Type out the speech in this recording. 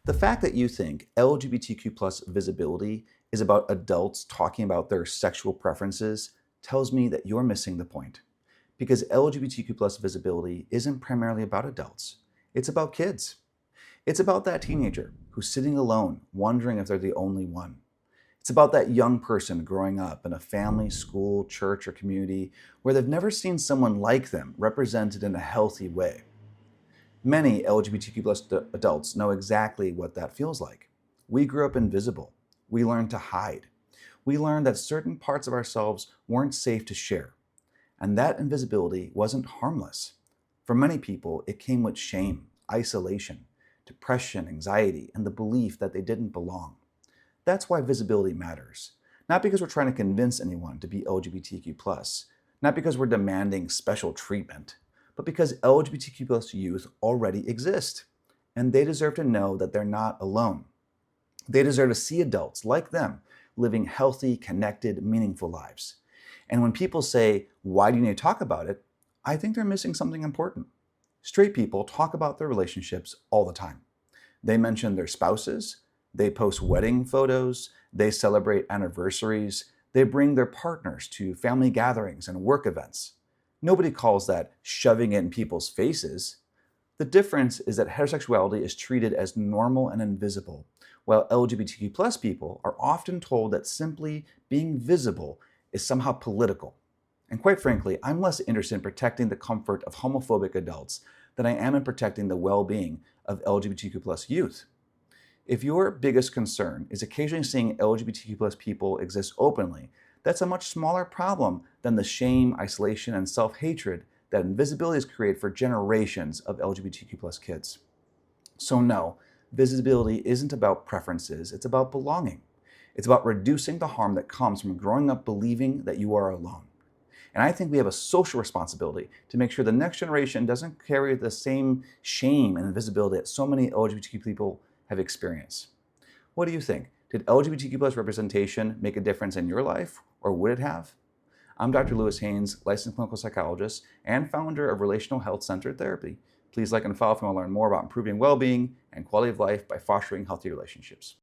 The fact that you think LGBTQ plus visibility is about adults talking about their sexual preferences tells me that you're missing the point. Because LGBTQ plus visibility isn't primarily about adults, it's about kids. It's about that teenager who's sitting alone, wondering if they're the only one. It's about that young person growing up in a family, school, church, or community where they've never seen someone like them represented in a healthy way. Many LGBTQ plus adults know exactly what that feels like. We grew up invisible. We learned to hide. We learned that certain parts of ourselves weren't safe to share. And that invisibility wasn't harmless. For many people, it came with shame, isolation, depression, anxiety, and the belief that they didn't belong. That's why visibility matters. Not because we're trying to convince anyone to be LGBTQ+, not because we're demanding special treatment, but because LGBTQ+ youth already exist, and they deserve to know that they're not alone. They deserve to see adults like them living healthy, connected, meaningful lives. And when people say, "Why do you need to talk about it?" I think they're missing something important. Straight people talk about their relationships all the time. They mention their spouses, they post wedding photos, they celebrate anniversaries, they bring their partners to family gatherings and work events. Nobody calls that shoving it in people's faces. The difference is that heterosexuality is treated as normal and invisible, while LGBTQ plus people are often told that simply being visible is somehow political. And quite frankly, I'm less interested in protecting the comfort of homophobic adults than I am in protecting the well-being of LGBTQ plus youth. If your biggest concern is occasionally seeing LGBTQ plus people exist openly, that's a much smaller problem than the shame, isolation, and self-hatred that invisibility has created for generations of LGBTQ plus kids. So no, visibility isn't about preferences, it's about belonging. It's about reducing the harm that comes from growing up believing that you are alone. And I think we have a social responsibility to make sure the next generation doesn't carry the same shame and invisibility that so many LGBTQ people have experienced. What do you think? Did LGBTQ plus representation make a difference in your life, or would it have? I'm Dr. Lewis Haynes, licensed clinical psychologist and founder of Relational Health Centered Therapy. Please like and follow if you want to learn more about improving well-being and quality of life by fostering healthy relationships.